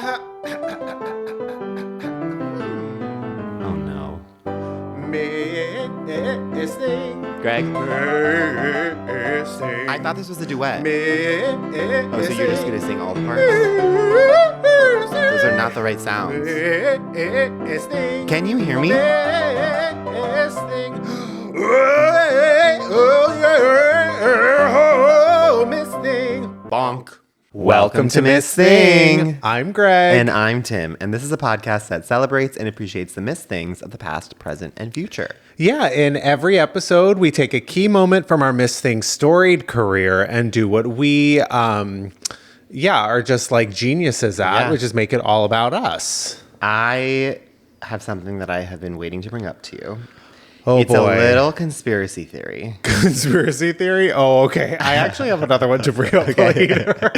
Oh no. Missing. Greg? Missing. I thought this was a duet. Missing. Oh, so you're just gonna sing all the parts? Those are not the right sounds. Can you hear me? Bonk. Welcome to Miss Thing. I'm Greg. And I'm Tim. And this is a podcast that celebrates and appreciates the missed things of the past, present, and future. Yeah, in every episode, we take a key moment from our Miss Thing storied career and do what we, are just like geniuses at, which is make it all about us. I have something that I have been waiting to bring up to you. Oh, it's boy. a little conspiracy theory. Conspiracy theory? Oh, okay. I actually have another one to bring up later.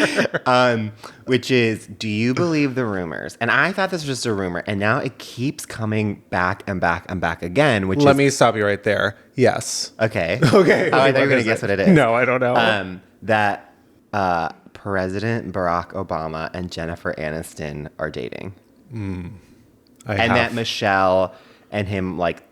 Which is, do you believe the rumors? And I thought this was just a rumor, and now it keeps coming back and back and back again, which Let me stop you right there. Yes. Okay. Okay. Oh, I thought you were going to guess what it is. No, I don't know. That President Barack Obama and Gennifer Aniston are dating. That Michelle and him, like,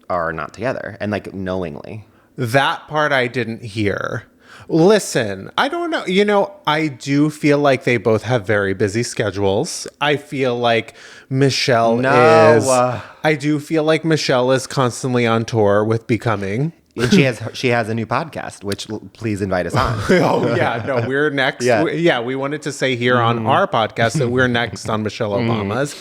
are not together, and like knowingly. That part I didn't hear. Listen, I don't know. You know, I do feel like they both have very busy schedules. I feel like Michelle I do feel like Michelle is constantly on tour with Becoming. And she has a new podcast, which please invite us on. Oh, yeah. No, we're next. Yeah. We wanted to say here on our podcast that we're next on Michelle Obama's.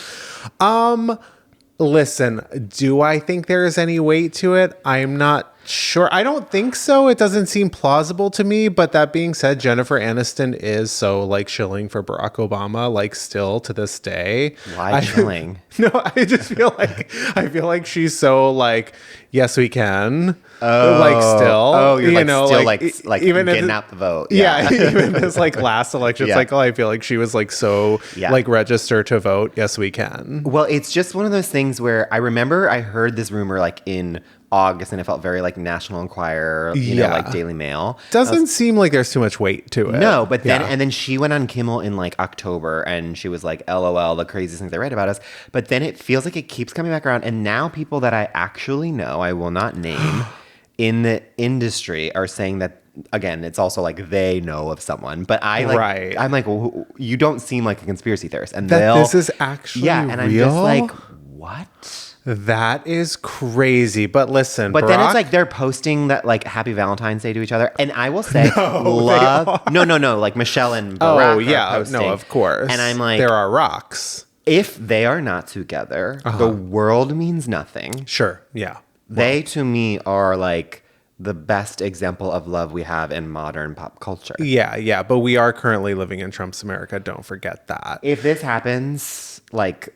Listen, do I think there is any weight to it? I'm not sure. I don't think so. It doesn't seem plausible to me. But that being said, Gennifer Aniston is so like shilling for Barack Obama, like still to this day. Why shilling? No, I just feel like she's so like, yes, we can. Like still. Oh, you're you like know, still like even getting out the vote. Yeah, even this like last election cycle, I feel like she was like so like register to vote. Yes, we can. Well, it's just one of those things where I remember I heard this rumor like in August, and it felt very like National Enquirer, you know, like Daily Mail. Doesn't seem like there's too much weight to it. No, but then and then she went on Kimmel in like October, and she was like, "LOL, the craziest things they write about us." But then it feels like it keeps coming back around, and now people that I actually know, I will not name, in the industry are saying that. Again, it's also like they know of someone, but I'm like, well, you don't seem like a conspiracy theorist, and this is actually and real? I'm just like, what? That is crazy. But listen, but Barack, then it's like they're posting that like Happy Valentine's Day to each other, and I will say, no, like Michelle and Barack are posting. No, of course, and I'm like, there are rocks. If they are not together, the world means nothing. Sure, yeah, they to me are like the best example of love we have in modern pop culture. Yeah, but we are currently living in Trump's America. Don't forget that. If this happens, like,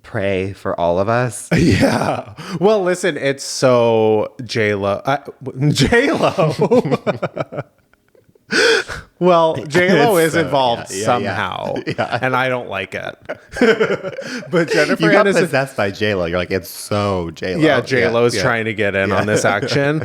pray for all of us. Yeah. Well, listen, it's so J.Lo. Well, J.Lo is involved somehow, and I don't like it. But Gennifer you got Aniston, possessed by J.Lo. You're like, it's so J.Lo. Yeah, J.Lo is trying to get in on this action.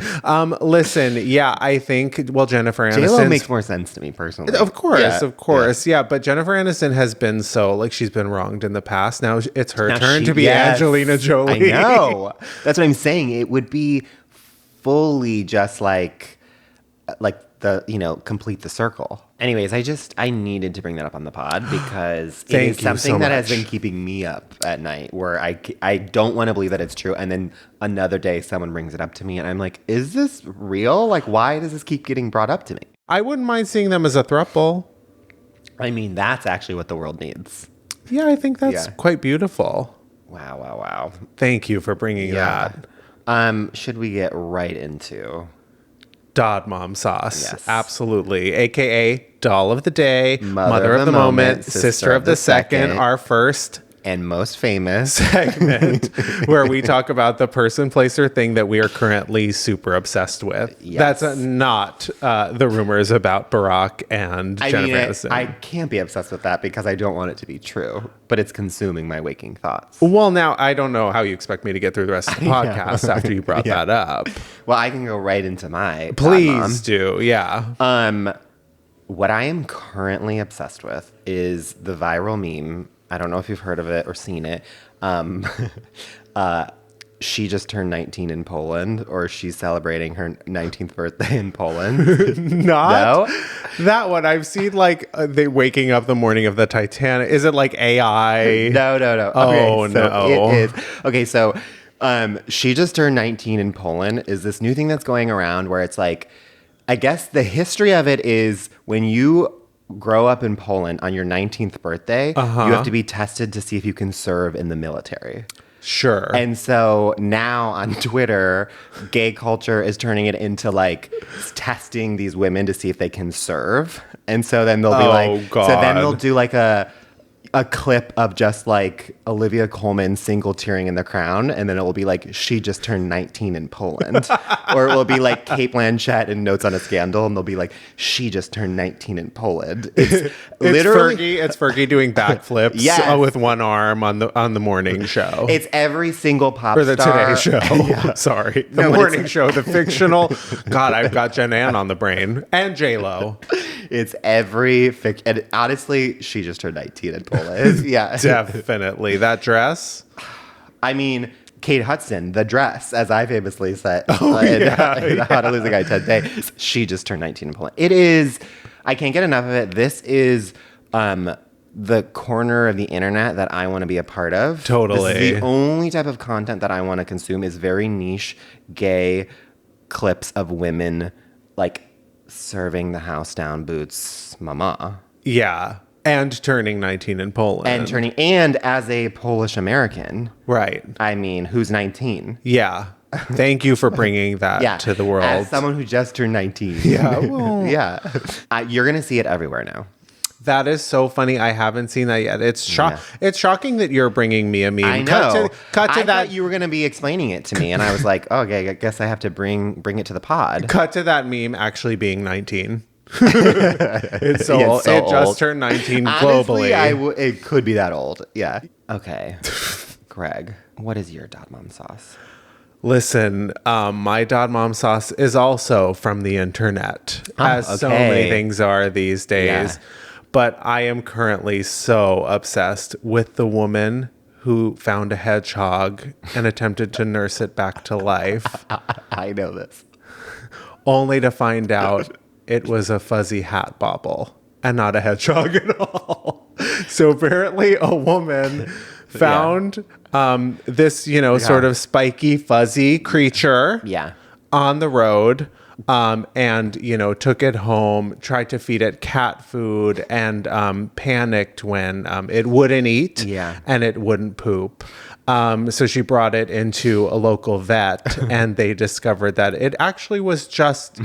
Listen, I think, Jennifer Aniston. J.Lo makes more sense to me, personally. Of course. Yeah, but Jennifer Aniston has been so, like, she's been wronged in the past. Now it's her turn to be Angelina Jolie. I know. That's what I'm saying. It would be fully just like the, complete the circle. Anyways, I needed to bring that up on the pod because it is something that has been keeping me up at night, where I don't want to believe that it's true. And then another day someone brings it up to me and I'm like, is this real? Like, why does this keep getting brought up to me? I wouldn't mind seeing them as a throuple. I mean, that's actually what the world needs. Yeah, I think that's quite beautiful. Wow. Thank you for bringing that. Should we get right into Dodd Mom Sauce? Yes. Absolutely. AKA Doll of the Day, Mother of the Moment, Sister of the Second, our first and most famous segment where we talk about the person, place, or thing that we are currently super obsessed with. Yes. That's not the rumors about Barack and Jennifer Aniston. I can't be obsessed with that because I don't want it to be true, but it's consuming my waking thoughts. Well, now I don't know how you expect me to get through the rest of the podcast after you brought that up. Well, I can go right into my Please do, yeah. What I am currently obsessed with is the viral meme I don't know if you've heard of it or seen it. She just turned 19 in Poland, or she's celebrating her 19th birthday in Poland. Not that one. I've seen like they waking up the morning of the Titanic. Is it like AI? No. Oh, okay, so no. It is. Okay, so she just turned 19 in Poland is this new thing that's going around where it's like, I guess the history of it is when you grow up in Poland on your 19th birthday, you have to be tested to see if you can serve in the military. Sure. And so now on Twitter, gay culture is turning it into like testing these women to see if they can serve. And so then they'll be God. So then they'll do like a clip of just like Olivia Colman single tearing in the crown, and then it will be like she just turned 19 in Poland. Or it will be like Kate Blanchett in Notes on a Scandal, and they'll be like she just turned 19 in Poland. It's literally It's Fergie doing backflips Yes. with one arm on the morning show. It's every single pop or the star. Today Show. Yeah. Sorry. The No, but morning show, the fictional. God, I've got Jen Ann on the brain. And J.Lo. It's every and honestly, she just turned 19 in Poland. Yeah. Definitely. That dress. I mean, Kate Hudson, the dress, as I famously said in How to Lose a Guy in 10 Days. She just turned 19 in Poland. It is, I can't get enough of it. This is the corner of the internet that I want to be a part of. Totally. This is the only type of content that I want to consume is very niche, gay clips of women like serving the house down boots mama. Yeah. And turning 19 in Poland. And as a Polish American. Right. I mean, who's 19? Yeah. Thank you for bringing that to the world. As someone who just turned 19. Yeah. Well, Yeah. You're going to see it everywhere now. that is so funny. I haven't seen that yet. It's shocking that you're bringing me a meme. I know. Cut to I that. thought you were going to be explaining it to me, and I was like, oh, okay, I guess I have to bring it to the pod. Cut to that meme actually being 19. It's so old. It just turned 19 globally. Honestly, it could be that old. Yeah. Okay. Greg, what is your dot mom sauce? Listen, my dot mom sauce is also from the internet, as so many things are these days. Yeah. But I am currently so obsessed with the woman who found a hedgehog and attempted to nurse it back to life. I know this. Only to find out it was a fuzzy hat bauble and not a hedgehog at all. So apparently a woman found this, sort of spiky, fuzzy creature on the road. And took it home, tried to feed it cat food, and panicked when it wouldn't eat and it wouldn't poop. So she brought it into a local vet, and they discovered that it actually was just...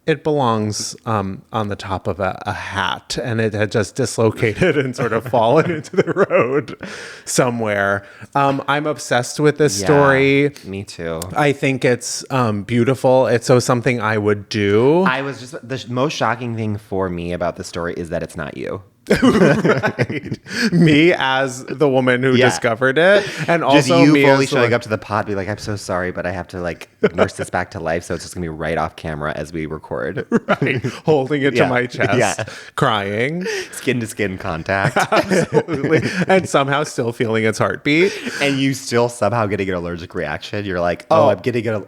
It belongs on the top of a hat, and it had just dislocated and sort of fallen into the road somewhere. I'm obsessed with this story. Me too. I think it's beautiful. It's something I would do. The most shocking thing for me about the story is that it's not you. Right. Me as the woman who discovered it, and also just you me fully as showing up to the pod, be like, "I'm so sorry, but I have to nurse this back to life, so it's just gonna be right off camera as we record." Right, holding it to my chest, crying, skin to skin contact, absolutely, and somehow still feeling its heartbeat, and you still somehow getting an allergic reaction. You're like, "Oh,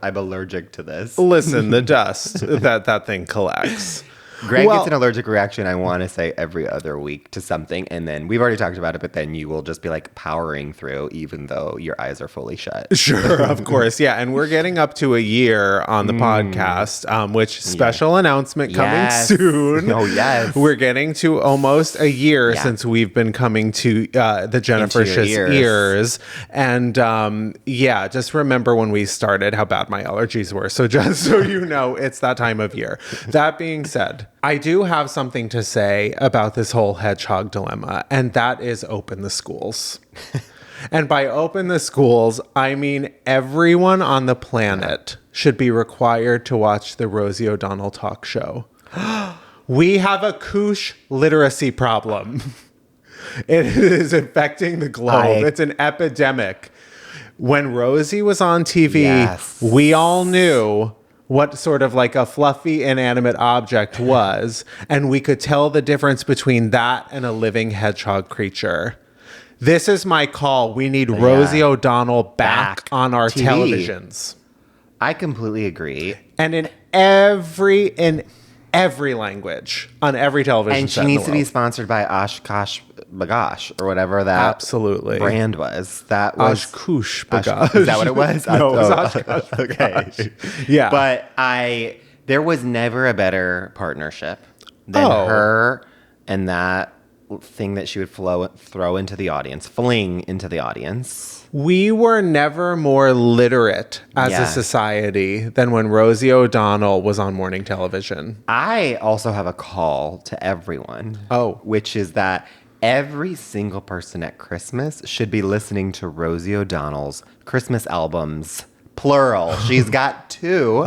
I'm allergic to this." Listen, the dust that thing collects. Greg gets an allergic reaction, I want to say, every other week to something. And then we've already talked about it, but then you will just be powering through, even though your eyes are fully shut. Sure, of course. Yeah. And we're getting up to a year on the podcast, which special announcement coming soon. Oh, yes. We're getting to almost a year since we've been coming to the Gennifer Zs ears. And just remember when we started how bad my allergies were. So just so you know, it's that time of year. That being said, I do have something to say about this whole hedgehog dilemma, and that is open the schools. And by open the schools, I mean everyone on the planet should be required to watch the Rosie O'Donnell talk show. We have a koosh literacy problem. It is affecting the globe. It's an epidemic. When Rosie was on TV, we all knew what sort of a fluffy inanimate object was, and we could tell the difference between that and a living hedgehog creature. This is my call. We need Rosie O'Donnell back on our TV. televisions. I completely agree. And in every language, on every television And she set needs in the to be world. sponsored by OshKosh B'Gosh or whatever that brand was. That was OshKosh B'Gosh. Is that what it was? No, it was OshKosh B'Gosh. Okay. Yeah. But there was never a better partnership than her and that thing that she would throw into the audience, fling into the audience. We were never more literate as a society than when Rosie O'Donnell was on morning television. I also have a call to everyone. Which is that every single person at Christmas should be listening to Rosie O'Donnell's Christmas albums, plural. She's got 2.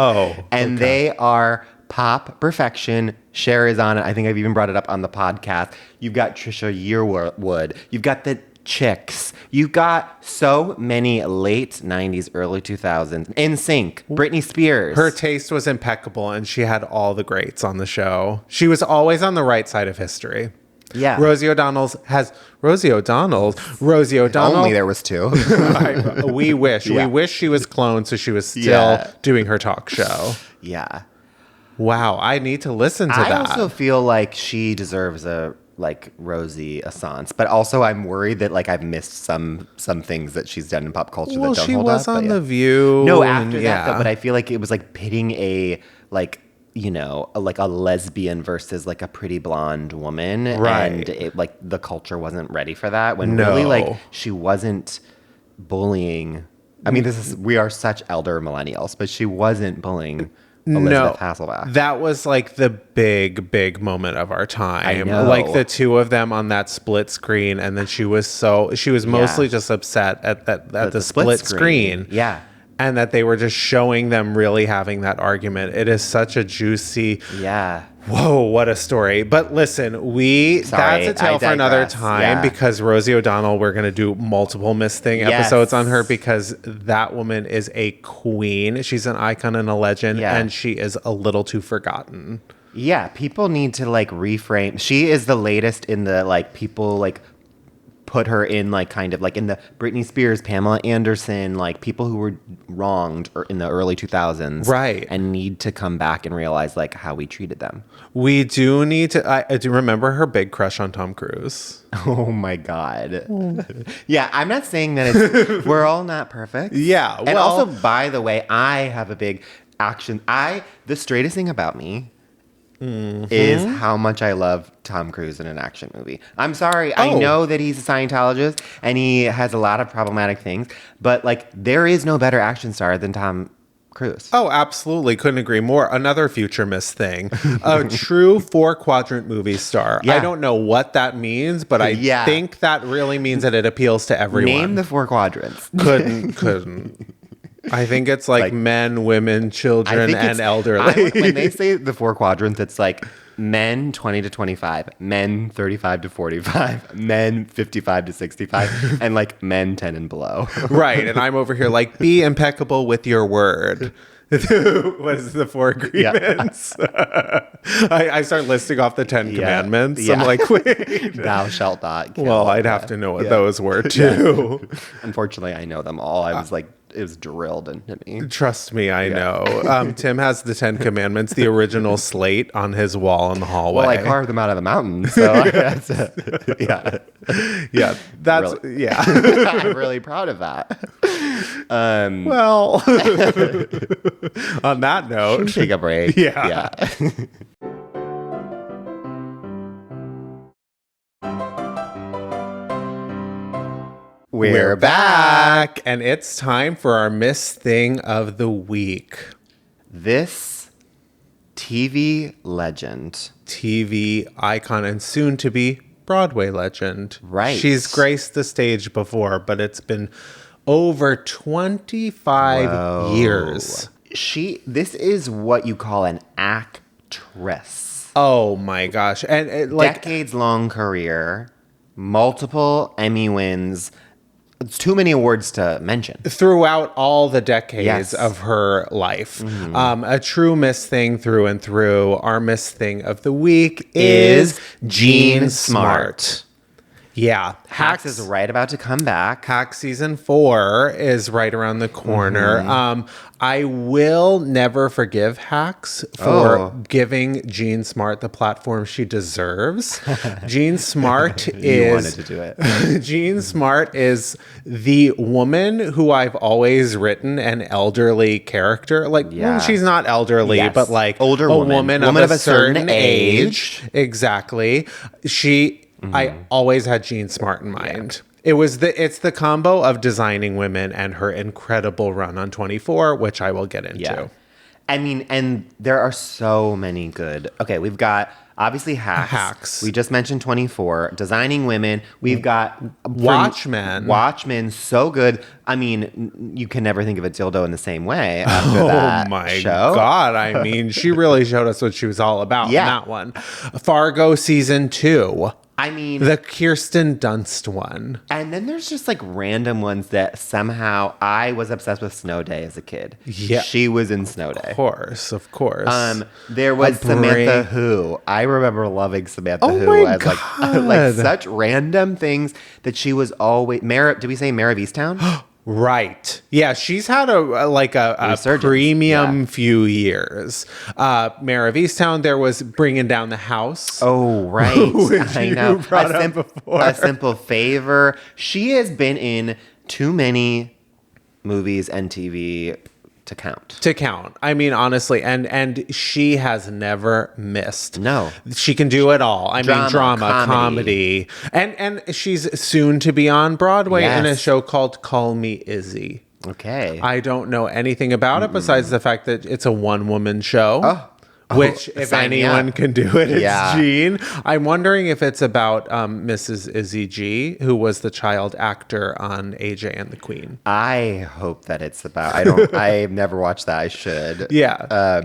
And they are pop perfection. Cher is on it. I think I've even brought it up on the podcast. You've got Trisha Yearwood. You've got the Chicks. You've got so many late 90s, early 2000s. NSYNC, Britney Spears. Her taste was impeccable, and she had all the greats on the show. She was always on the right side of history. Yeah. Rosie O'Donnell. Only there was 2. We wish. We wish she was cloned so she was still doing her talk show. Yeah. Wow. I need to listen to that. I also feel like she deserves Rosie Assance, but also I'm worried that I've missed some things that she's done in pop culture that don't hold up. Well, she was on The View. No, after that, though, but I feel like it was pitting a lesbian versus a pretty blonde woman, right? And the culture wasn't ready for that. When really she wasn't bullying. I mean, we are such elder millennials, but she wasn't bullying Elizabeth Hasselbeck. That was the big moment of our time. I know. The two of them on that split screen, and then she was mostly just upset at the split screen. Yeah. And that they were just showing them really having that argument. It is such a juicy. Yeah. Whoa, what a story. But listen, that's a tale for another time because Rosie O'Donnell, we're going to do multiple Miss Thing episodes on her because that woman is a queen. She's an icon and a legend, and she is a little too forgotten. Yeah, people need to reframe. She is the latest in the people put her in kind of in the Britney Spears, Pamela Anderson, people who were wronged in the early 2000s, right? And need to come back and realize how we treated them. We do need to. I do remember her big crush on Tom Cruise. Oh my God! Yeah, I'm not saying that we're all not perfect. Yeah, and also, by the way, I have a big action. The straightest thing about me. Is how much I love Tom Cruise in an action movie. I'm sorry. I know that he's a Scientologist and he has a lot of problematic things, but there is no better action star than Tom Cruise. Oh, absolutely. Couldn't agree more. Another future Miss Thing. A true 4-quadrant movie star. Yeah. I don't know what that means, but I think that really means that it appeals to everyone. Name the 4 quadrants. Couldn't. I think it's men, women, children, and elderly. When they say the 4 quadrants, it's men 20 to 25, men 35 to 45, men 55 to 65, and men 10 and below. Right. And I'm over here be impeccable with your word. What is the 4 agreements? Yeah. I start listing off the 10 commandments. Yeah. I'm wait. Thou shalt not kill. Well, I'd have to know what those were too. Yeah. Unfortunately, I know them all. I was it was drilled into me. Trust me, I know. Tim has the 10 commandments, the original slate on his wall in the hallway. Well, I carved them out of the mountain, so that's yeah, that's really, I'm really proud of that. Well, on that note, take a break. Yeah. We're back, and it's time for our Miss Thing of the Week. This TV legend, TV icon, and soon to be Broadway legend. Right. She's graced the stage before, but it's been over 25 years. This is what you call an actress. Oh my gosh. And decades-long career, multiple Emmy wins. It's too many awards to mention. Throughout all the decades of her life. Mm-hmm. A true Miss Thing through and through. Our Miss Thing of the Week is Jean Smart. Yeah. Hacks is right about to come back. Hacks season 4 is right around the corner. I will never forgive Hacks for giving Jean Smart the platform she deserves. Jean Smart You wanted to do it. Jean Smart is the woman who I've always written an elderly character. Like, well, she's not elderly, but like older woman of a certain age. Exactly. I always had Jean Smart in mind. It's the combo of Designing Women and her incredible run on 24, which I will get into. Yeah. I mean, and there are so many good. Okay, we've got obviously Hacks. We just mentioned 24. Designing Women. We've got Watchmen. Watchmen, so good. I mean, you can never think of a dildo in the same way after that Oh my show. God. I mean, she really showed us what she was all about in that one. Fargo season 2. I mean, the Kirsten Dunst one. And then there's just like random ones that somehow I was obsessed with Snow Day as a kid. Yeah. She was in Snow Day. Of course. There was Samantha Who. I remember loving Samantha Who as like such random things that she was always did we say Mayor of Easttown? Right. Yeah, she's had a premium few years. Mayor of Easttown, there was Bringing Down the House. Oh, right. I know. A Simple Favor. She has been in too many movies and TV to count. I mean, honestly, and she has never missed. No. She can do it all. I mean, drama, comedy. And she's soon to be on Broadway in a show called Call Me Izzy. Okay. I don't know anything about it besides the fact that it's a one-woman show. Which, if anyone can do it, it's Jean. I'm wondering if it's about Mrs. Izzy G, who was the child actor on AJ and the Queen. I hope that it's about. I've never watched that. I should. Yeah.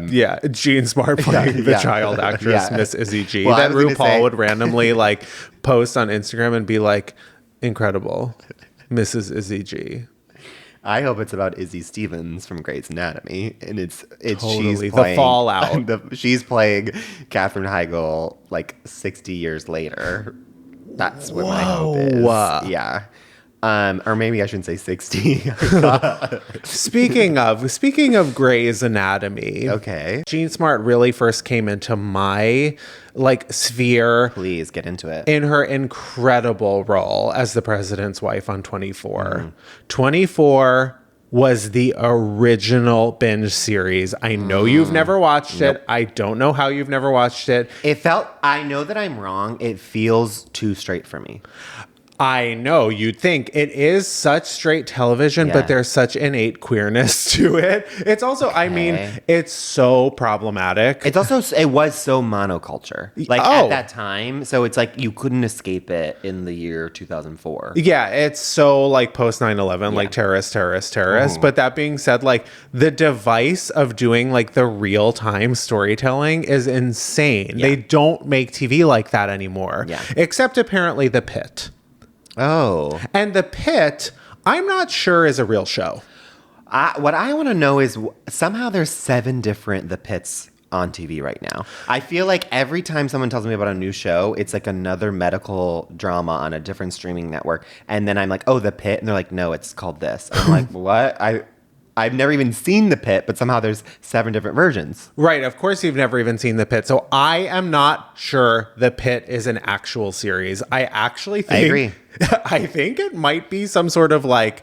Jean Smart playing the child actress, Miss Izzy G. Well, that RuPaul would randomly like post on Instagram and be like, "Incredible, Mrs. Izzy G." I hope it's about Izzy Stevens from Grey's Anatomy, and it's totally she's playing, the fallout. She's playing Katherine Heigl like 60 years later. That's what my hope is. Yeah. Or maybe I shouldn't say 60. Speaking of Grey's Anatomy. Okay. Jean Smart really first came into my sphere. Please get into it. In her incredible role as the president's wife on 24. 24 was the original binge series. I know you've never watched it. I don't know how you've never watched it. I know that I'm wrong. It feels too straight for me. I know, you'd think it is such straight television, but there's such innate queerness to it. It's also, I mean, it's so problematic. It was so monoculture, at that time. So it's like you couldn't escape it in the year 2004. Yeah, it's so like post 9/11, like terrorist. But that being said, like the device of doing like the real time storytelling is insane. They don't make TV like that anymore, except apparently The Pitt. Oh. And The Pitt, I'm not sure is a real show. What I want to know is somehow there's 7 different The Pitts on TV right now. I feel like every time someone tells me about a new show, it's like another medical drama on a different streaming network. And then I'm like, oh, The Pitt. And they're like, no, it's called this. I'm like, what? I've never even seen The Pitt, but somehow there's 7 different versions. Right. Of course, you've never even seen The Pitt. So I am not sure The Pitt is an actual series. I actually think... I agree. I think it might be some sort of like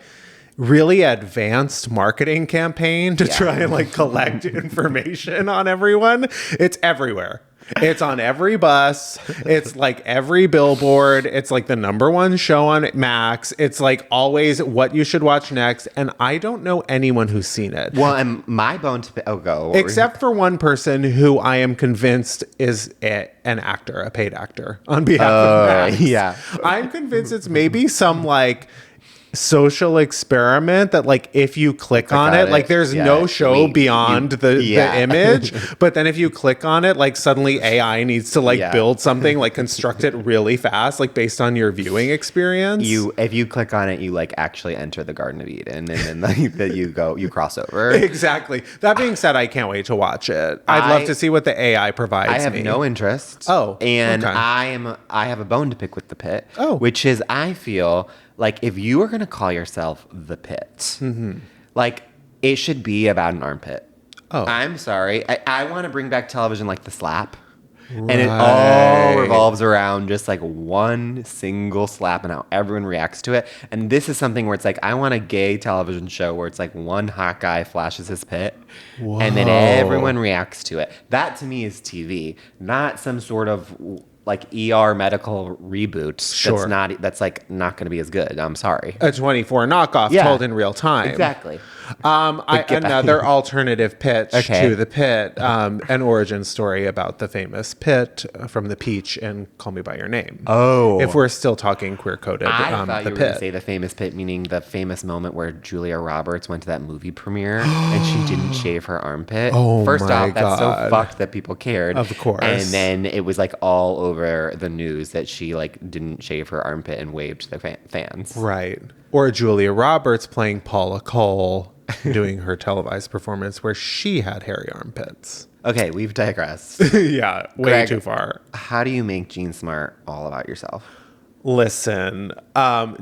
really advanced marketing campaign to try and like collect information on everyone. It's everywhere. It's on every bus. It's like every billboard. It's like the #1 show on Max. It's like always what you should watch next. And I don't know anyone who's seen it. Well, and my bone to go. Except for one person who I am convinced is an actor, a paid actor on behalf of Max. Yeah. I'm convinced it's maybe some like social experiment that like if you click on it, like there's no show beyond the image, but then if you click on it, like suddenly AI needs to like build something, like construct it really fast, like based on your viewing experience. If you click on it, you like actually enter the Garden of Eden, and then like, you cross over. Exactly. That being said, I can't wait to watch it. I'd love to see what the AI provides. I have no interest. Oh, and okay. I have a bone to pick with the Pitt. Oh, which is I feel like if you are going to call yourself the Pitt, like it should be about an armpit. Oh, I'm sorry. I want to bring back television like The Slap. Right. And it all revolves around just like one single slap and how everyone reacts to it. And this is something where it's like, I want a gay television show where it's like one hot guy flashes his pit and then everyone reacts to it. That to me is TV, not some sort of like ER medical reboot. Sure. That's like not going to be as good. I'm sorry. A 24 knockoff told in real time. Exactly. Another alternative pitch to the Pitt, an origin story about the famous Pitt from The Peach and Call Me By Your Name. Oh. If we're still talking queer-coded, I thought the you were Pitt. going to say the famous Pitt, meaning the famous moment where Julia Roberts went to that movie premiere and she didn't shave her armpit. Oh, First my off, that's God. so fucked that people cared. Of course. And then it was like all over the news that she like didn't shave her armpit and waved to the fans. Right. Or Julia Roberts playing Paula Cole doing her televised performance where she had hairy armpits. Okay, we've digressed. Yeah, way Greg, too far. How do you make Jean Smart all about yourself? Listen,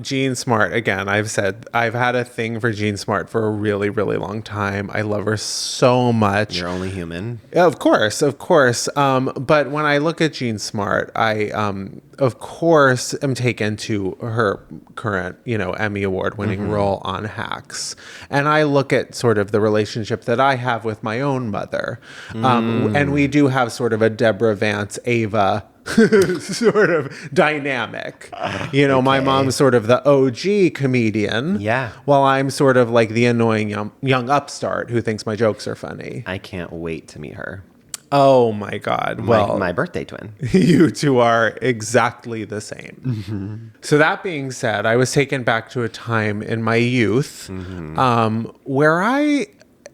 Jean Smart, again, I've said I've had a thing for Jean Smart for a really, really long time. I love her so much. You're only human. Of course. But when I look at Jean Smart, I, of course, am taken to her current, Emmy Award-winning role on Hacks. And I look at sort of the relationship that I have with my own mother. And we do have sort of a Deborah Vance, Ava sort of dynamic. My mom's sort of the OG comedian. Yeah. While I'm sort of like the annoying young upstart who thinks my jokes are funny. I can't wait to meet her. Oh my God. My birthday twin. You two are exactly the same. So that being said, I was taken back to a time in my youth where I,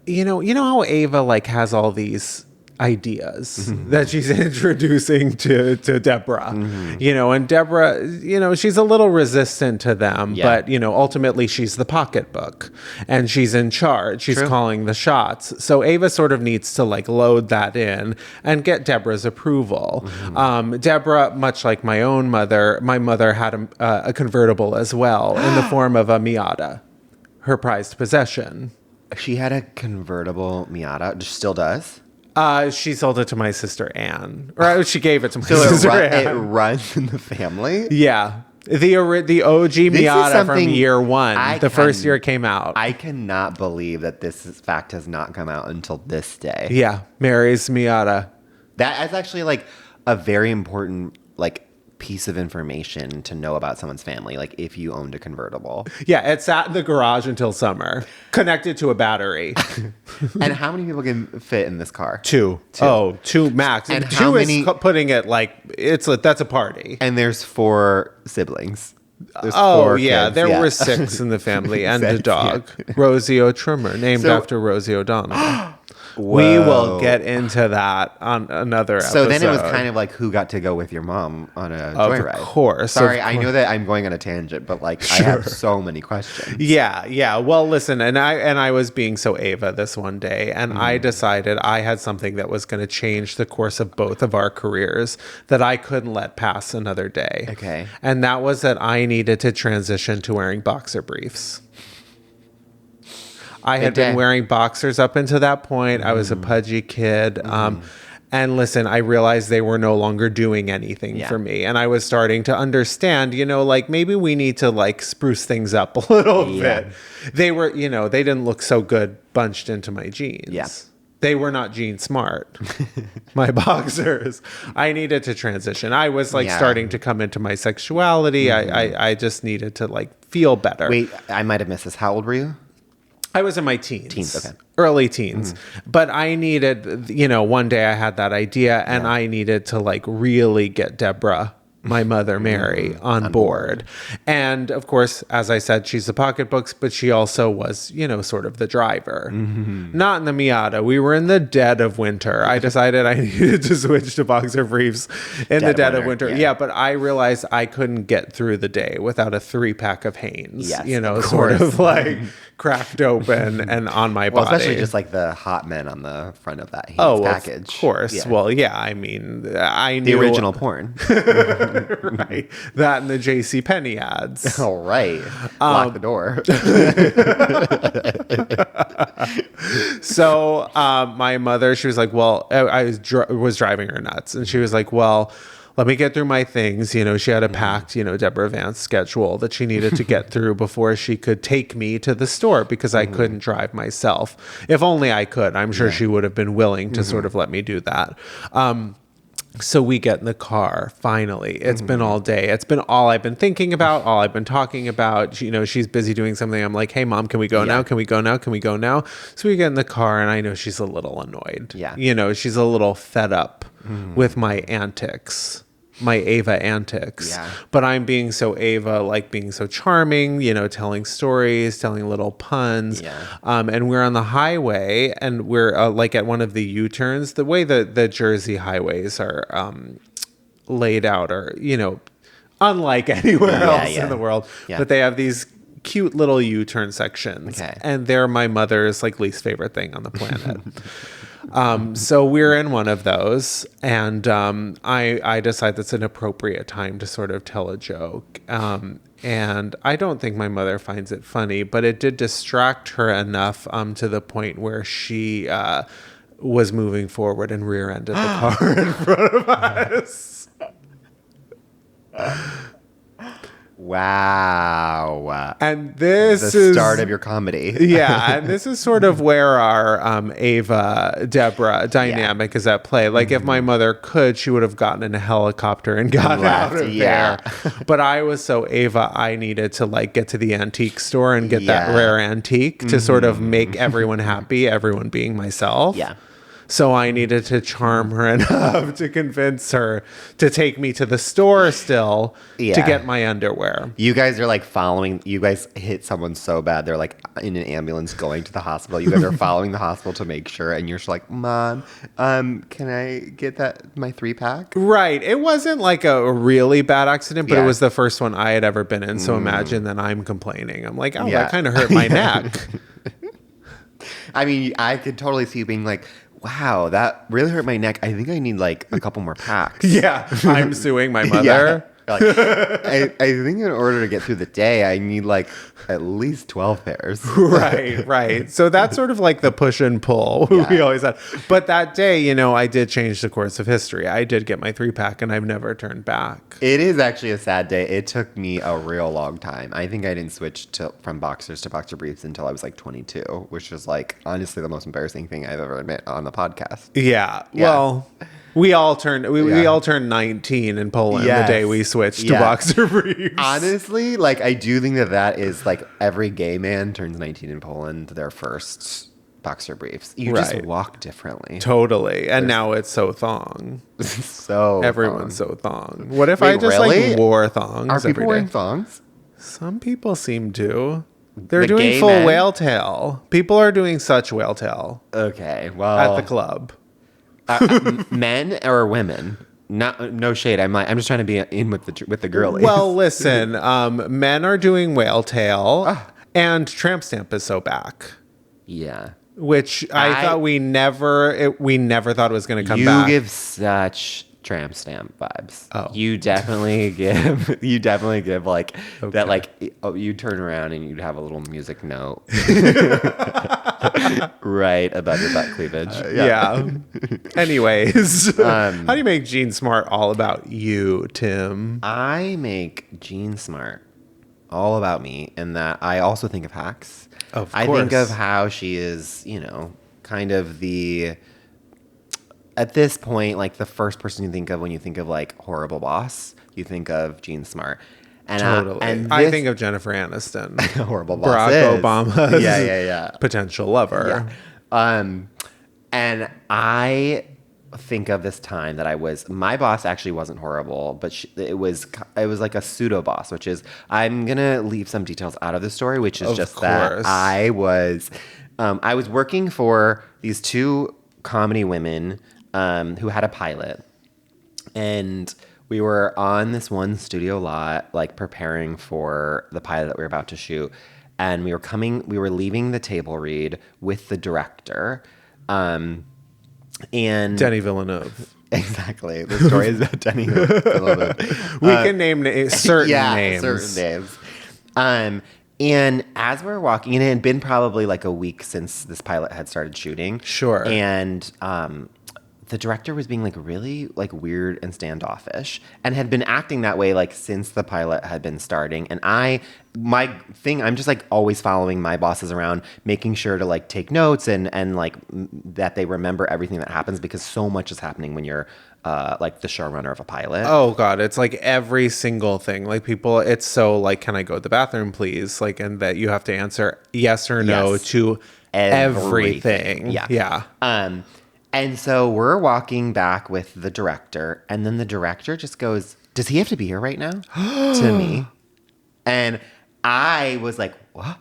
how Ava like has all these ideas that she's introducing to Deborah, and Deborah, she's a little resistant to them, but, ultimately she's the pocketbook and she's in charge. She's calling the shots. So Ava sort of needs to like load that in and get Deborah's approval. Deborah, much like my own mother, my mother had a convertible as well in the form of a Miata, her prized possession. She had a convertible Miata, still does. She sold it to my sister Anne, or she gave it to my sister Anne. It runs in the family. Yeah, the OG Miata from year one, the first year it came out. I cannot believe that this fact has not come out until this day. Yeah, Mary's Miata. That is actually like a very important like piece of information to know about someone's family, like if you owned a convertible. Yeah, it sat in the garage until summer, connected to a battery. And how many people can fit in this car? Two. Oh, two max. And two is putting it like that's a party. And there's 4 siblings. There's 4 kids. There were 6 in the family and a dog. Rosie O'Trimmer, named after Rosie O'Donnell. We will get into that on another episode. So then it was kind of like who got to go with your mom on a joyride. Of course. Sorry, I know that I'm going on a tangent, but like I have so many questions. Yeah. Well, listen, and I was being so Ava this one day, and I decided I had something that was going to change the course of both of our careers that I couldn't let pass another day. Okay. And that was that I needed to transition to wearing boxer briefs. I had been wearing boxers up until that point. I was a pudgy kid. And listen, I realized they were no longer doing anything for me. And I was starting to understand, like maybe we need to like spruce things up a little bit. They were, they didn't look so good bunched into my jeans. Yeah. They were not Jean Smart, my boxers. I needed to transition. I was like starting to come into my sexuality. I just needed to like feel better. Wait, I might have missed this. How old were you? I was in my teens. Okay. Early teens. But I needed, one day I had that idea and I needed to like really get Deborah my mother, Mary, on board. And of course, as I said, she's the pocketbooks, but she also was, you know, sort of the driver. Not in the Miata. We were in the dead of winter. I decided I needed to switch to boxer briefs in the dead of winter. Yeah, but I realized I couldn't get through the day without a 3-pack of Hanes, you know, sort of like cracked open and on my body. Especially just like the hot men on the front of that Hanes package. Of course. Yeah. Well, yeah, I mean, I knew. The original porn. Right. That and the JCPenney ads. All right. Lock the door. So my mother, she was like, well, I was driving her nuts. And she was like, well, let me get through my things. You know, she had a packed, you know, Deborah Vance schedule that she needed to get through before she could take me to the store because I couldn't drive myself. If only I could. I'm sure she would have been willing to sort of let me do that. So we get in the car, finally. It's been all day. It's been all I've been thinking about, all I've been talking about. You know, she's busy doing something. I'm like, hey, Mom, can we go now? Can we go now? Can we go now? So we get in the car, and I know she's a little annoyed. Yeah. You know, she's a little fed up with my antics. My Ava antics. Yeah. But I'm being so Ava, like being so charming, you know, telling stories, telling little puns. Yeah. And we're on the highway and we're like at one of the U-turns. The way the Jersey highways are laid out are, you know, unlike anywhere else in the world. Yeah. But they have these cute little U-turn sections. Okay. And they're my mother's like least favorite thing on the planet. So we're in one of those, and I decide that's an appropriate time to sort of tell a joke. And I don't think my mother finds it funny, but it did distract her enough to the point where she was moving forward and rear-ended the car in front of us. Wow. And this is the start of your comedy. Yeah. And this is sort of where our Ava Deborah dynamic is at play. Like if my mother could, she would have gotten in a helicopter and got out of there. But I was so Ava, I needed to like get to the antique store and get that rare antique to sort of make everyone happy, everyone being myself. Yeah. So I needed to charm her enough to convince her to take me to the store still to get my underwear. You guys are like you guys hit someone so bad. They're like in an ambulance going to the hospital. You guys are following the hospital to make sure. And you're just like, Mom, can I get my 3-pack? Right. It wasn't like a really bad accident, but it was the first one I had ever been in. So imagine that I'm complaining. I'm like, that kind of hurt my neck. I mean, I could totally see you being like, wow, that really hurt my neck. I think I need like a couple more packs. Yeah, I'm suing my mother. Like, I think in order to get through the day, I need like at least 12 pairs. Right. So that's sort of like the push and pull we always had. But that day, you know, I did change the course of history. I did get my 3-pack and I've never turned back. It is actually a sad day. It took me a real long time. I think I didn't switch from boxers to boxer briefs until I was like 22, which was like honestly the most embarrassing thing I've ever admit on the podcast. Yeah. Well, we all turned 19 in Poland the day we switched to boxer briefs. Honestly, like I do think that is like every gay man turns 19 in Poland their first boxer briefs. You just walk differently. Totally. And now it's so thong. Everyone's so thong. What if I just like wore thongs? Are people wearing thongs? Some people seem to. They're doing full whale tail. People are doing such whale tail. Okay, well, at the club. Men or women? No shade. I'm just trying to be in with the girlies. Well, listen. Men are doing whale tail, and tramp stamp is so back. Yeah. Which I thought we never thought it was going to come back. You give such tramp stamp vibes. Oh. You definitely give like that, like you turn around and you'd have a little music note right about your butt cleavage. Anyways, how do you make Jean Smart all about you, Tim? I make Jean Smart all about me in that I also think of hacks. Of course. I think of how she is, kind of at this point, like the first person you think of when you think of like horrible boss, you think of Jean Smart. And, totally. I think of Gennifer Aniston. Horrible boss. Barack Obama's yeah. potential lover. Yeah. And I think of this time that my boss actually wasn't horrible, but it was like a pseudo boss, which is, I'm going to leave some details out of the story, which is that I was working for these two comedy women who had a pilot, and we were on this one studio lot, like preparing for the pilot that we were about to shoot. And we were leaving the table read with the director. And Denis Villeneuve. Exactly. The story is about Denis Villeneuve. We can name certain names. Certain names. And as we're walking, and it had been probably like a week since this pilot had started shooting. Sure. And the director was being like really like weird and standoffish, and had been acting that way like since the pilot had been starting. And I'm just like always following my bosses around, making sure to like take notes and like that they remember everything that happens, because so much is happening when you're like the showrunner of a pilot. Oh God, it's like every single thing. Like people, it's so like, can I go to the bathroom, please? Like, and that you have to answer yes or no to everything. Yeah. And so we're walking back with the director, and then the director just goes, "Does he have to be here right now?" to me. And I was like, "What?"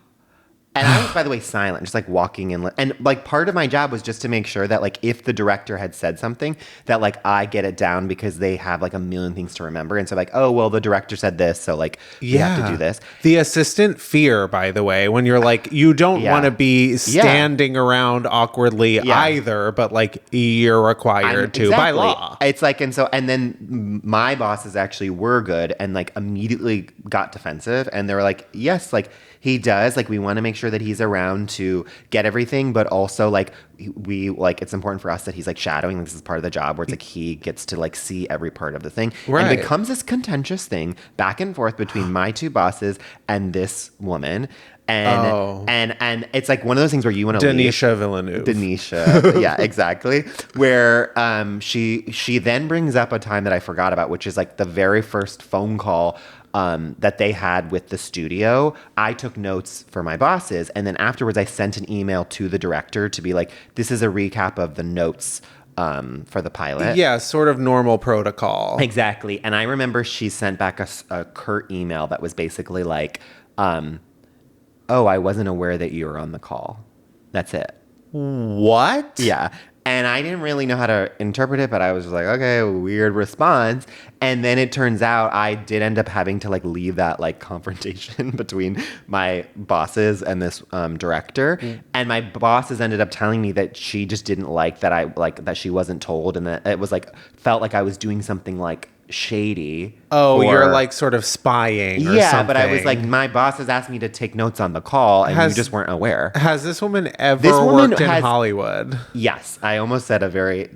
And I was, by the way, silent, just like walking in. And like part of my job was just to make sure that like if the director had said something, that like I get it down, because they have like a million things to remember. And so like, oh, well, the director said this, so like we have to do this. The assistant fear, by the way, when you're like, you don't want to be standing around awkwardly either, but like you're required to by law. It's like, and then my bosses actually were good and like immediately got defensive, and they were like, yes, like he does. Like, we want to make sure that he's around to get everything, but also like it's important for us that he's like shadowing. This is part of the job where it's like he gets to like see every part of the thing. Right. And it becomes this contentious thing back and forth between my two bosses and this woman. And it's like one of those things where you want to Denisha Villeneuve. Denisha, yeah, exactly. Where she then brings up a time that I forgot about, which is like the very first phone call that they had with the studio. I took notes for my bosses, and then afterwards I sent an email to the director to be like, this is a recap of the notes for the pilot. Yeah, sort of normal protocol. Exactly. And I remember she sent back a curt email that was basically like, oh, I wasn't aware that you were on the call. That's it. What? Yeah. And I didn't really know how to interpret it, but I was just like, okay, weird response. And then it turns out I did end up having to like leave that like confrontation between my bosses and this director. Mm. And my bosses ended up telling me that she just didn't like that she wasn't told, and that it was like, felt like I was doing something like shady. Oh, you're like sort of spying or something. But I was like, my boss has asked me to take notes on the call, and you just weren't aware. Has this woman worked in Hollywood? Yes. I almost said a very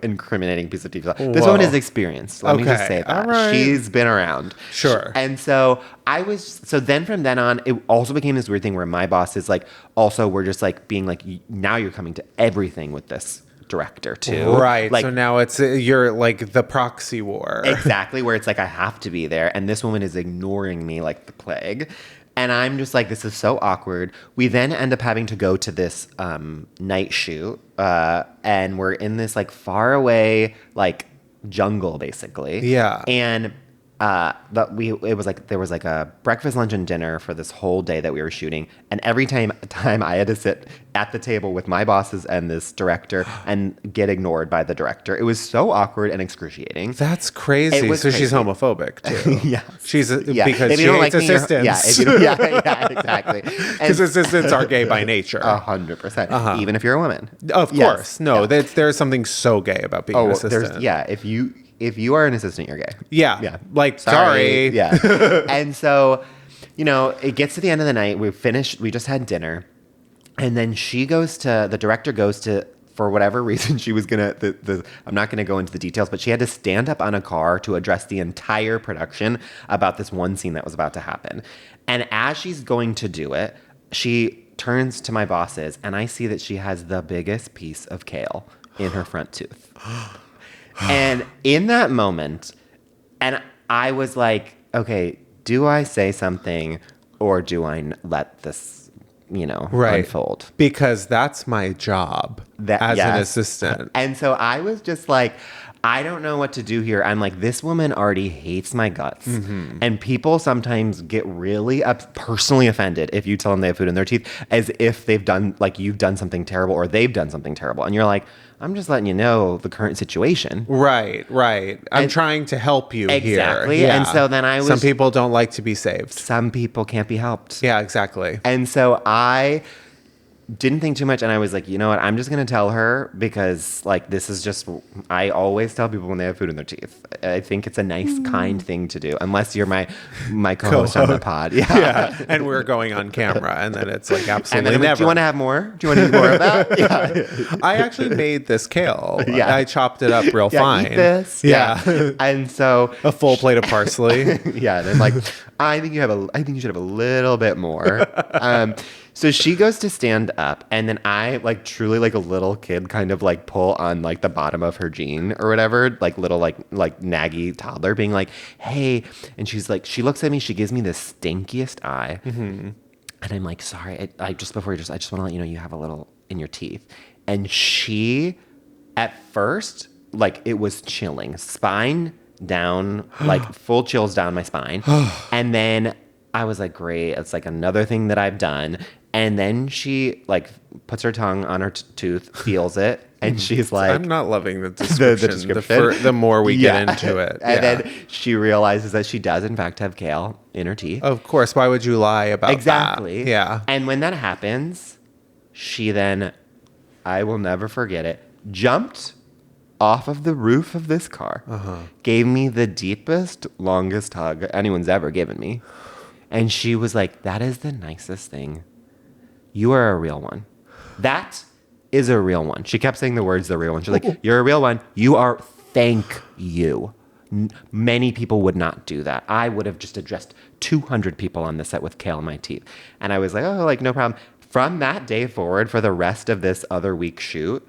incriminating piece of detail. This woman is experienced. Let me just say that. All right. She's been around. Sure. And so then from then on, it also became this weird thing where my boss is like, also, we're just like being like, now you're coming to everything with this director too, right? Like, so now you're like the proxy war. Exactly, where it's like I have to be there, and this woman is ignoring me like the plague, and I'm just like, this is so awkward. We then end up having to go to this night shoot, and we're in this like far away like jungle basically. Yeah, and it was like there was like a breakfast, lunch, and dinner for this whole day that we were shooting, and every time I had to sit at the table with my bosses and this director and get ignored by the director. It was so awkward and excruciating. That's crazy. So crazy. She's homophobic too. Yeah, because she hates assistants. Exactly. Because assistants are gay by nature. 100%. Even if you're a woman. Of course, no. Yeah. There's something so gay about being an assistant. If you are an assistant, you're gay. Yeah. Like, sorry. Yeah. And so, it gets to the end of the night. We finished. We just had dinner. And then the director goes to, for whatever reason, she was going to, I'm not going to go into the details, but she had to stand up on a car to address the entire production about this one scene that was about to happen. And as she's going to do it, she turns to my bosses, and I see that she has the biggest piece of kale in her front tooth. And in that moment, and I was like, okay, do I say something or do I let this unfold. Because that's my job as an assistant. And so I was just like, I don't know what to do here. I'm like, this woman already hates my guts. Mm-hmm. And people sometimes get really personally offended if you tell them they have food in their teeth, as if they've done, like, you've done something terrible or they've done something terrible. And you're like, I'm just letting you know the current situation. Right. I'm trying to help you here. Exactly. Yeah. And so then Some people don't like to be saved. Some people can't be helped. Yeah, exactly. And so I didn't think too much, and I was like, you know what, I'm just gonna tell her, because like this is just, I always tell people when they have food in their teeth. I think it's a nice kind thing to do, unless you're my co-host on the pod. Yeah. And we're going on camera, and then it's like absolutely never. Like, do you want to have more? Do you want to eat more of that? Yeah. I actually made this kale. Yeah. I chopped it up real fine. Eat this. Yeah. And so a full plate of parsley. Yeah. And I'm like, I think you should have a little bit more. So she goes to stand up, and then I, like, truly like a little kid, kind of like pull on like the bottom of her jean or whatever, like little like naggy toddler, being like, hey. And she's like, she looks at me, she gives me the stinkiest eye. Mm-hmm. And I'm like, sorry, I just want to let you know you have a little in your teeth. And she, at first, like, it was chilling, spine down, like full chills down my spine. And then I was like, great, it's like another thing that I've done. And then she, like, puts her tongue on her tooth, feels it, and she's like... I'm not loving the description. The more we get into it. And then she realizes that she does, in fact, have kale in her teeth. Of course. Why would you lie about that? Exactly. Yeah. And when that happens, she then, I will never forget it, jumped off of the roof of this car, gave me the deepest, longest hug anyone's ever given me. And she was like, that is the nicest thing. You are a real one. That is a real one. She kept saying the words, the real one. She's like, you're a real one. You are, thank you. Many people would not do that. I would have just addressed 200 people on the set with kale in my teeth. And I was like, oh, like, no problem. From that day forward, for the rest of this other week shoot,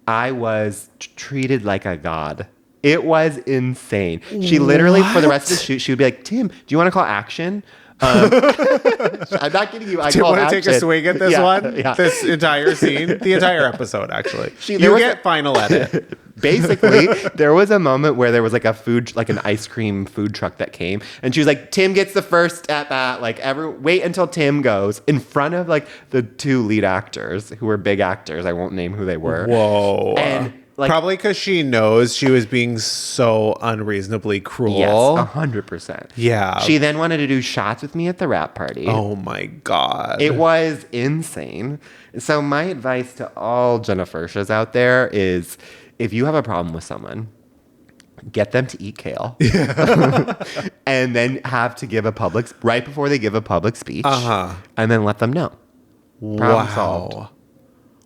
I was treated like a god. It was insane. She literally, for the rest of the shoot, she would be like, Tim, do you want to call action? I'm not kidding you. Do you want to take a swing at this one? Yeah. This entire scene? The entire episode, actually. You get final edit. Basically, there was a moment where there was like an ice cream food truck that came, and she was like, Tim gets the first at bat. Like, wait until Tim goes, in front of like the two lead actors who were big actors. I won't name who they were. Whoa. And like, probably because she knows she was being so unreasonably cruel. Yes, 100%. Yeah. She then wanted to do shots with me at the wrap party. Oh my God. It was insane. So my advice to all Gennifer Zs out there is, if you have a problem with someone, get them to eat kale. Yeah. And then have to give right before they give a public speech. And then let them know. Problem solved.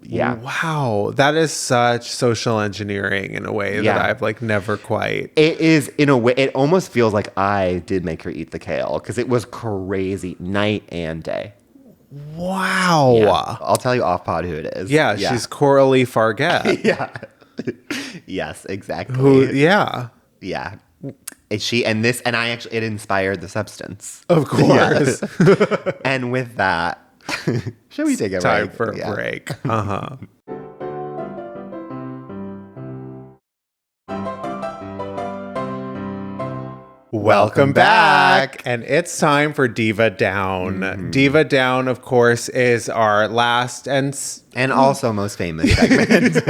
Yeah. Wow. That is such social engineering in a way that I've like never quite. It is, in a way, it almost feels like I did make her eat the kale, because it was crazy night and day. Wow. Yeah. I'll tell you off pod who it is. Yeah. She's Coralie Fargett. Yeah. Yes, exactly. Yeah. Yeah. It inspired The Substance. Of course. Yes. And with that, should we take a break? Time for a break. Welcome back. And it's time for Diva Down. Mm-hmm. Diva Down, of course, is our last and also most famous segment,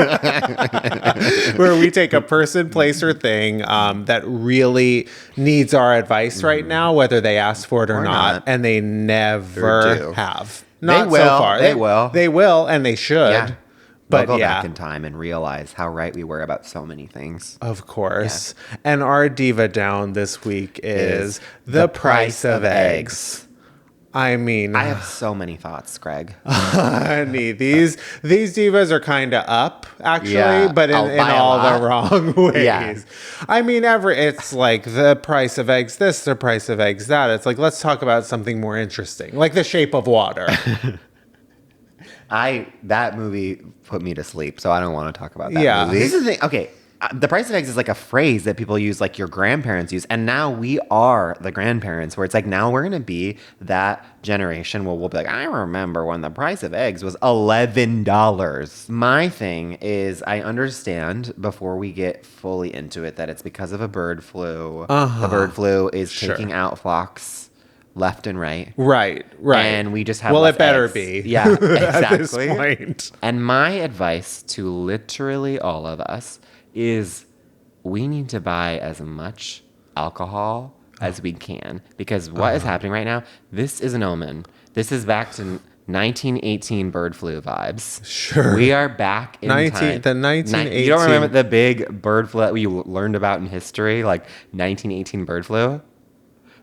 where we take a person, place, or thing that really needs our advice right now, whether they ask for it or not. And they never have. Not they will. So far. They will. They will, and they should. Yeah. But we'll go back in time and realize how right we were about so many things. Of course. Yeah. And our Diva Down this week is the price of eggs. I mean, I have so many thoughts, Greg. Honey, these divas are kind of up, actually, but in all the wrong ways. Yeah. I mean, it's like the price of eggs this, the price of eggs that. It's like, let's talk about something more interesting, like The Shape of Water. That movie put me to sleep, so I don't want to talk about that movie. This is the thing. Okay, the price of eggs is like a phrase that people use, like your grandparents use. And now we are the grandparents where it's like, now we're going to be that generation where we'll be like, I remember when the price of eggs was $11. My thing is, I understand before we get fully into it that it's because of a bird flu. The bird flu is taking out flocks left and right. Right. And we just have it better eggs. be. Yeah, exactly. At this point. And my advice to literally all of us is we need to buy as much alcohol as we can, because what is happening right now, this is an omen. This is back to 1918 bird flu vibes. Sure. We are back in time. The 1918. You don't remember the big bird flu that we learned about in history, like 1918 bird flu?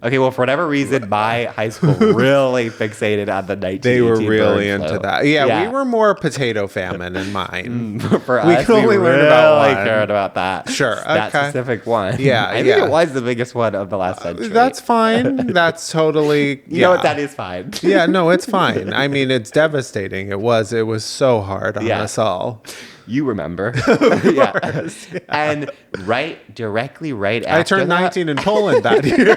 Okay, well, for whatever reason, my high school really fixated on the 1918 They were really bird into flu. that. Yeah, we were more potato famine in mine. For we us, can only learn about one. cared about that. Sure, That specific one. Yeah, I think it was the biggest one of the last century. That's fine. That's totally. You know what? That is fine. Yeah, no, it's fine. I mean, it's devastating. It was so hard on us all. You remember. Yeah. And directly right after I turned 19 in Poland that year.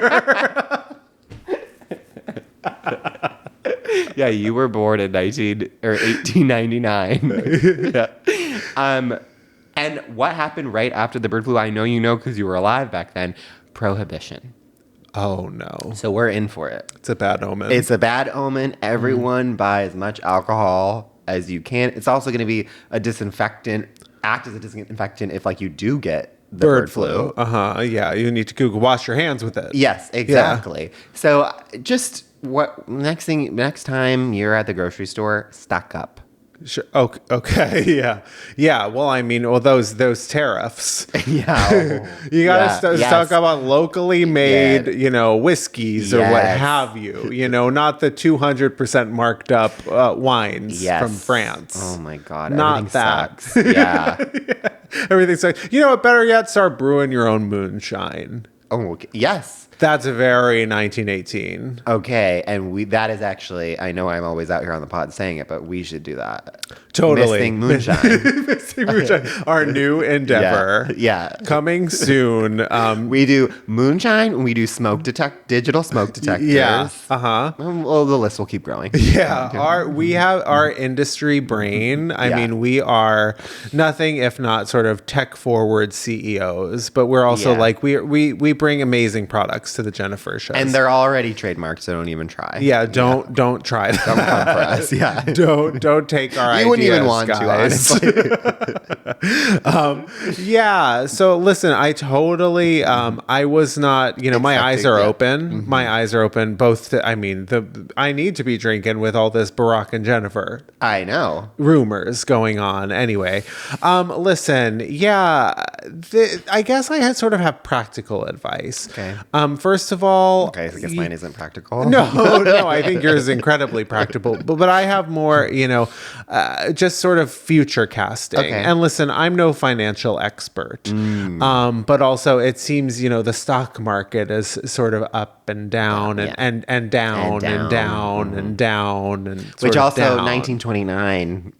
Yeah, you were born in 1899. Yeah. And what happened right after the bird flu? I know you know because you were alive back then. Prohibition. Oh no. So we're in for it. It's a bad omen. It's a bad omen. Everyone buy as much alcohol as you can. It's also going to be a disinfectant, act as a disinfectant if like you do get the bird flu. Yeah, you need to wash your hands with it. Yes, exactly. Yeah. So just next time you're at the grocery store, stock up. Sure. Okay. Yeah. Well, those tariffs. Yeah. You gotta stock up on locally made, whiskeys or what have you. Not the 200% marked up wines from France. Oh my God. Not that. Sucks. Yeah. Everything sucks. You know what? Better yet, start brewing your own moonshine. Oh, okay. Yes. That's very 1918. Okay, and that is actually, I know I'm always out here on the pod saying it, but we should do that. Totally. Missing moonshine. Missing moonshine. Our new endeavor. Yeah. Coming soon. We do moonshine, we do digital smoke detectors. Yeah. Well, the list will keep growing. Yeah. We have our industry brain. I mean, we are nothing if not sort of tech forward CEOs, but we're also we bring amazing products to the Gennifer shows. And they're already trademarked, so don't even try. Yeah, don't try that. Don't come for us. Yeah. Don't take our ideas. You wouldn't even want guys. to, honestly. Yeah. So listen, I totally I was not, my eyes are open. Mm-hmm. My eyes are open both I need to be drinking with all this Barack and Gennifer. I know. Rumors going on. Anyway, listen, I guess I sort of have practical advice. Okay. First of all, okay, so I guess mine isn't practical. No, I think yours is incredibly practical. But I have more, just sort of future casting. Okay. And listen, I'm no financial expert. But also it seems, the stock market is sort of up and down and down and down and down and which also down. 1929,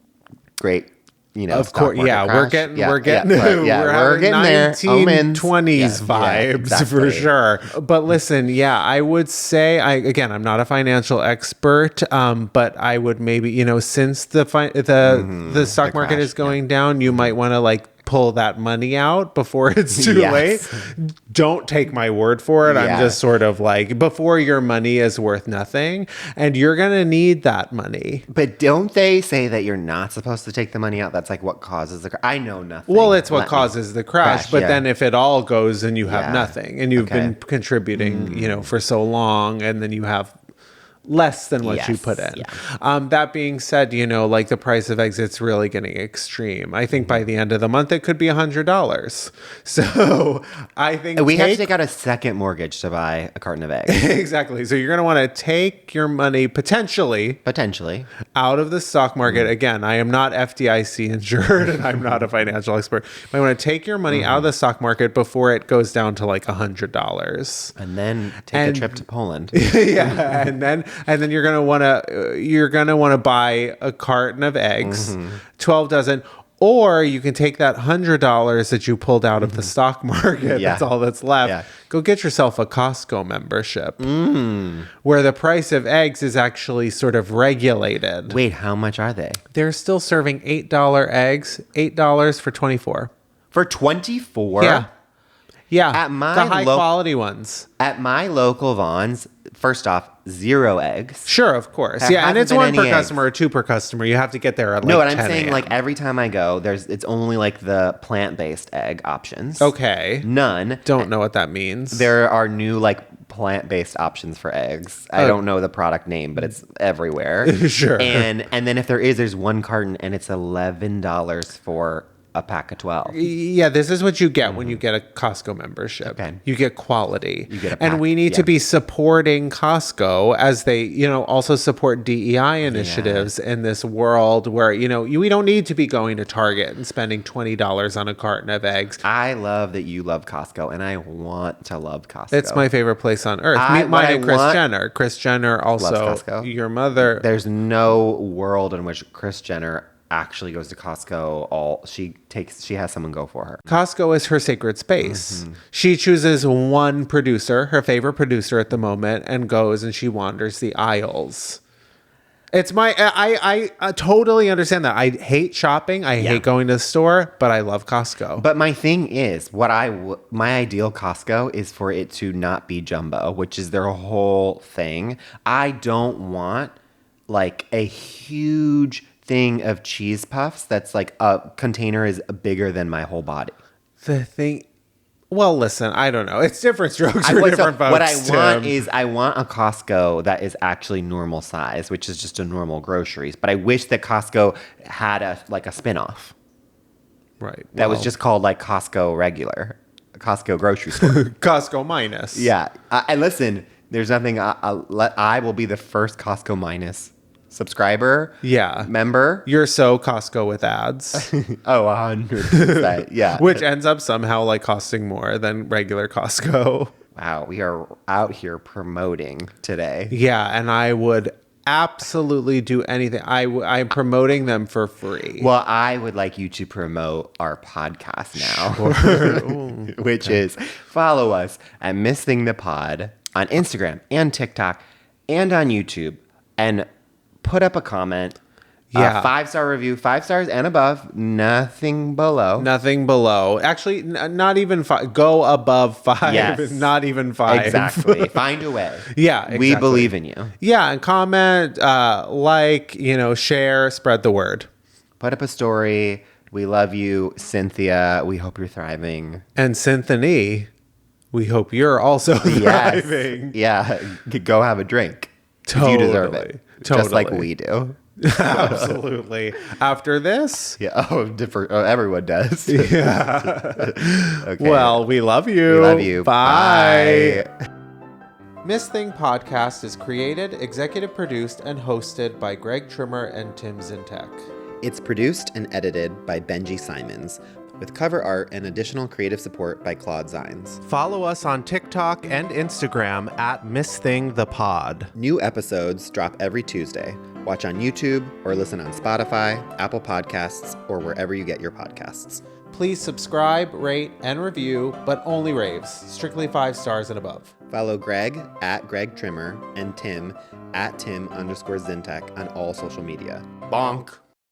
great. Of course, we're getting there. 1920s vibes for sure. But listen, I would say, I'm not a financial expert, but I would maybe, since the stock market is going down, you might want to pull that money out before it's too late. Don't take my word for it. I'm just sort of before your money is worth nothing, and you're going to need that money. But don't they say that you're not supposed to take the money out? That's what causes the crash. I know nothing. Well, it's what causes the crash. But then if it all goes and you have nothing, and you've been contributing, for so long, and then you have less than what you put in. Yeah. That being said, the price of eggs, it's really getting extreme. I think by the end of the month, it could be $100. So I think we have to take out a second mortgage to buy a carton of eggs. Exactly. So you're going to want to take your money potentially out of the stock market. Again, I am not FDIC insured and I'm not a financial expert. But I want to take your money out of the stock market before it goes down to $100. And then take a trip to Poland. Yeah. And then you're gonna want to buy a carton of eggs, 12 dozen, Or you can take that $100 that you pulled out of the stock market. Yeah. That's all that's left. Yeah. Go get yourself a Costco membership where the price of eggs is actually sort of regulated. Wait, how much are they? They're still serving $8 eggs, $8 for 24. For 24? Yeah. Yeah. At my the high quality ones. At my local Vons, first off, 0 eggs. Sure, of course. There Yeah, and hasn't it's been 1 any per eggs. customer or 2 per customer. You have to get there at No, like and I'm 10 saying a.m. like every time I go, it's only like the plant-based egg options. Okay. None. Don't know what that means. There are new like plant-based options for eggs. I don't know the product name, but it's everywhere. Sure. And then if there's 1 carton and it's $11 for a pack of 12. Yeah, this is what you get when you get a Costco membership. Okay. You get quality. You get a and pack, we need yeah. to be supporting Costco as they, also support DEI initiatives in this world where, we don't need to be going to Target and spending $20 on a carton of eggs. I love that you love Costco, and I want to love Costco. It's my favorite place on earth. Meet what mine I and Kris want- Jenner. Kris Jenner also, Loves Costco. your mother. There's no world in which Kris Jenner actually goes to Costco. She has someone go for her. Costco is her sacred space. She chooses one producer, her favorite producer at the moment, and goes and she wanders the aisles. It's I totally understand that. I hate shopping. I hate going to the store, but I love Costco. But my thing is, my ideal Costco is for it to not be jumbo, which is their whole thing. I don't want like a huge thing of cheese puffs that's like a container is bigger than my whole body. Well, listen, I don't know. It's different strokes for different folks. What I want a Costco that is actually normal size, which is just a normal groceries. But I wish that Costco had a spinoff. Right. That was just called like Costco regular, Costco grocery store. Costco minus. Yeah. And listen, there's nothing. I will be the first Costco minus subscriber. Yeah. Member. You're so Costco with ads. Oh, 100%. Yeah. Which ends up somehow like costing more than regular Costco. Wow. We are out here promoting today. Yeah. And I would absolutely do anything. I'm promoting them for free. Well, I would like you to promote our podcast now, Sure. which is follow us at Missing the Pod on Instagram and TikTok and on YouTube, and put up a comment. Yeah. 5-star review, 5 stars and above, nothing below. Nothing below. Actually, not even 5. Go above 5. Yes. Not even 5. Exactly. Find a way. Yeah, exactly. We believe in you. Yeah, and comment, share, spread the word. Put up a story. We love you, Cynthia. We hope you're thriving. And Cynthia, we hope you're also thriving. Yes. Yeah. Go have a drink. 'Cause you deserve it. Just like we do. Absolutely. After this? Yeah. Everyone does. Yeah. Okay. Well, we love you. We love you. Bye. Bye. Miss Thing Podcast is created, executive produced, and hosted by Greg Trimmer and Tim Zintek. It's produced and edited by Benji Simons, with cover art and additional creative support by Claude Zines. Follow us on TikTok and Instagram at Miss Thing the Pod. New episodes drop every Tuesday. Watch on YouTube or listen on Spotify, Apple Podcasts, or wherever you get your podcasts. Please subscribe, rate, and review, but only raves. Strictly 5 stars and above. Follow Greg at Greg Trimmer and Tim at Tim_Zintek on all social media. BONK.